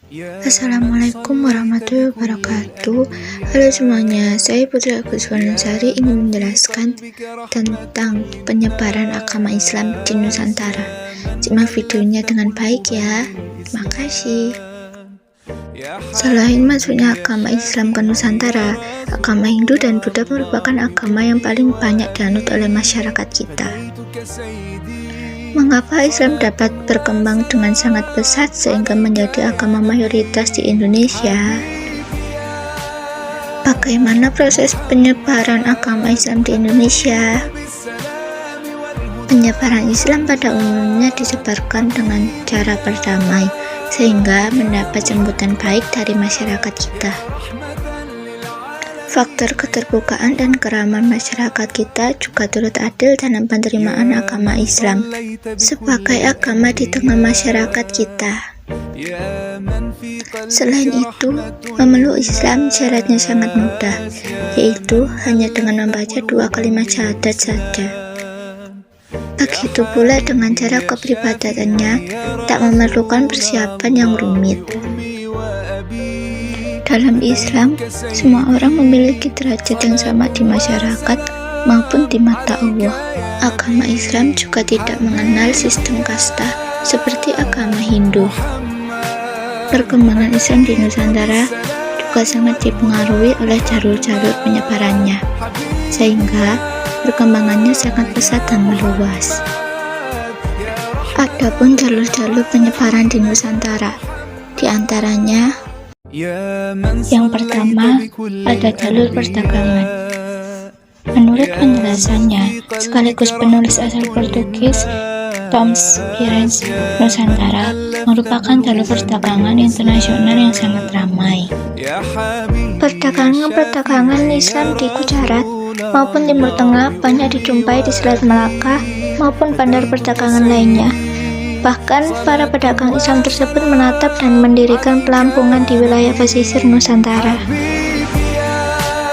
Assalamualaikum warahmatullahi wabarakatuh. Halo semuanya, saya Putri Agus Wanusari ingin menjelaskan tentang penyebaran agama Islam di Nusantara. Simak videonya dengan baik ya. Terima kasih. Selain masuknya agama Islam ke Nusantara, agama Hindu dan Buddha merupakan agama yang paling banyak dianut oleh masyarakat kita. Mengapa Islam dapat berkembang dengan sangat pesat sehingga menjadi agama mayoritas di Indonesia? Bagaimana proses penyebaran agama Islam di Indonesia? Penyebaran Islam pada umumnya disebarkan dengan cara berdamai, sehingga mendapat sambutan baik dari masyarakat kita. Faktor keterbukaan dan keramahan masyarakat kita juga turut adil dalam penerimaan agama Islam sebagai agama di tengah masyarakat kita. Selain itu, memeluk Islam syaratnya sangat mudah, yaitu hanya dengan membaca 2 kalimat syahadat saja. Begitu pula dengan cara kepribadatannya, tak memerlukan persiapan yang rumit. Dalam Islam, semua orang memiliki derajat yang sama di masyarakat maupun di mata Allah. Agama Islam juga tidak mengenal sistem kasta seperti agama Hindu. Perkembangan Islam di Nusantara juga sangat dipengaruhi oleh jalur-jalur penyebarannya, sehingga perkembangannya sangat pesat dan meluas. Adapun jalur-jalur penyebaran di Nusantara, di antaranya yang pertama, ada jalur perdagangan. Menurut penjelasannya, sekaligus penulis asal Portugis, Thomson Perez, Nusantara merupakan jalur perdagangan internasional yang sangat ramai. Perdagangan Islam di Gujarat maupun Timur Tengah banyak dijumpai di Selat Melaka maupun bandar perdagangan lainnya. Bahkan, para pedagang Islam tersebut menatap dan mendirikan pelampungan di wilayah pesisir Nusantara.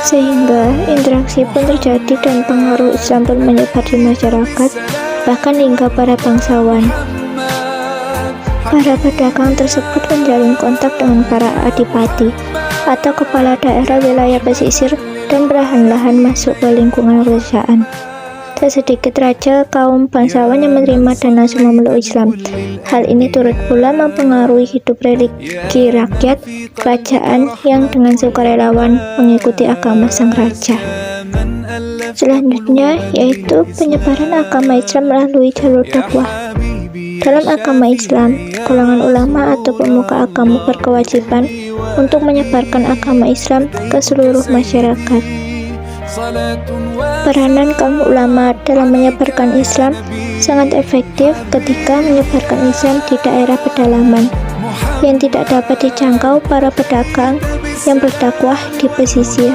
Sehingga interaksi pun terjadi dan pengaruh Islam pun menyebar di masyarakat, bahkan hingga para bangsawan. Para pedagang tersebut menjalin kontak dengan para adipati atau kepala daerah wilayah pesisir dan perlahan-lahan masuk ke lingkungan kerajaan. Tak sedikit raja kaum bangsawan yang menerima dan langsung memeluk Islam. Hal ini turut pula mempengaruhi hidup religi rakyat kerajaan yang dengan sukarelawan mengikuti agama sang raja. Selanjutnya yaitu penyebaran agama Islam melalui jalur dakwah. Dalam agama Islam, golongan ulama atau pemuka agama berkewajiban untuk menyebarkan agama Islam ke seluruh masyarakat. Peranan kaum ulama dalam menyebarkan Islam sangat efektif ketika menyebarkan Islam di daerah pedalaman yang tidak dapat dijangkau para pedagang yang berdakwah di pesisir.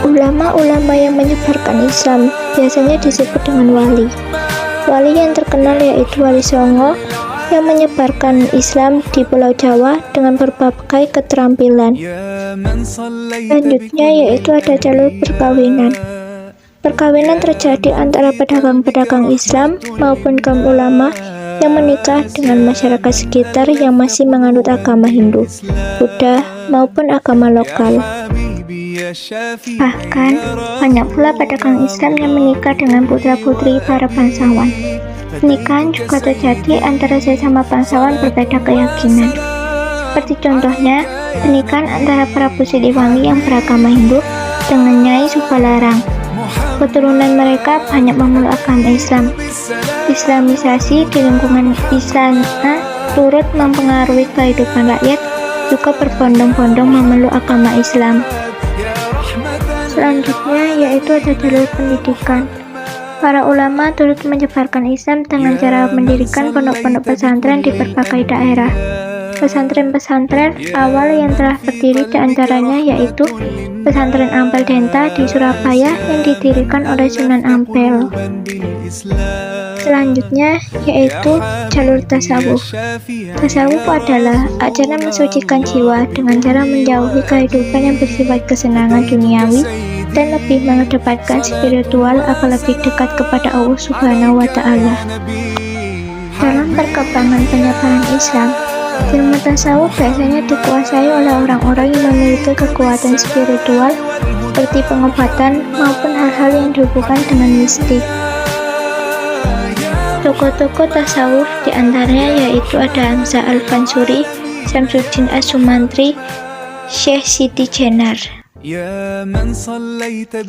Ulama-ulama yang menyebarkan Islam biasanya disebut dengan wali. Wali yang terkenal yaitu Wali Songo yang menyebarkan Islam di Pulau Jawa dengan berbagai keterampilan. Selanjutnya yaitu ada jalur perkawinan. Perkawinan terjadi antara pedagang-pedagang Islam maupun kaum ulama yang menikah dengan masyarakat sekitar yang masih menganut agama Hindu, Buddha maupun agama lokal. Bahkan banyak pula pedagang Islam yang menikah dengan putra-putri para bangsawan. Pernikahan juga terjadi antara sesama bangsawan berbeda keyakinan. Seperti contohnya, pernikahan antara Prabu Siliwangi yang beragama Hindu dengan Nyai Subalarang. Keturunan mereka banyak memeluk agama Islam. Islamisasi di lingkungan istana turut mempengaruhi kehidupan rakyat, juga berbondong-bondong memeluk agama Islam. Selanjutnya yaitu ada jalur pendidikan. Para ulama turut menyebarkan Islam dengan cara mendirikan pondok-pondok pesantren di berbagai daerah. Pesantren-pesantren awal yang telah berdiri di antaranya yaitu Pesantren Ampel Denta di Surabaya yang didirikan oleh Sunan Ampel. Selanjutnya yaitu jalur tasawuf. Tasawuf adalah ajaran mensucikan jiwa dengan cara menjauhi kehidupan yang bersifat kesenangan duniawi dan lebih mengedepankan spiritual agar lebih dekat kepada Allah Subhanahu wa Ta'ala. Dalam perkembangan penyebaran Islam, Ilmu tasawuf biasanya dikuasai oleh orang-orang yang memiliki kekuatan spiritual seperti pengobatan maupun hal-hal yang dihubungkan dengan mistik. Tokoh-tokoh tasawuf diantaranya yaitu ada Hamzah Al-Fansuri, Syamsuddin As-Sumantri, Syekh Siti Jenar.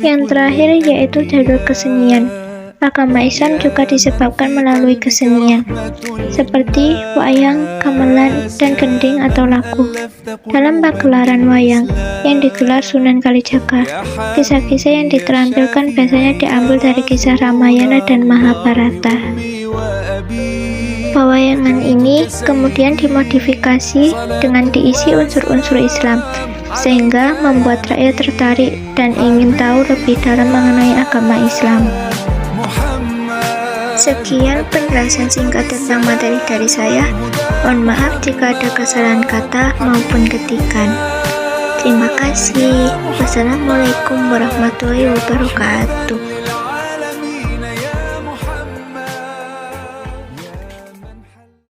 Yang terakhir yaitu jalur kesenian. Agama Islam juga disebabkan melalui kesenian, seperti wayang, gamelan, dan gending atau lagu. Dalam pagelaran wayang yang digelar Sunan Kalijaga, kisah-kisah yang ditampilkan biasanya diambil dari kisah Ramayana dan Mahabharata. Pewayangan ini kemudian dimodifikasi dengan diisi unsur-unsur Islam, sehingga membuat rakyat tertarik dan ingin tahu lebih dalam mengenai agama Islam. Sekian penjelasan singkat tentang materi dari saya. Mohon maaf jika ada kesalahan kata maupun ketikan. Terima kasih. Wassalamualaikum warahmatullahi wabarakatuh.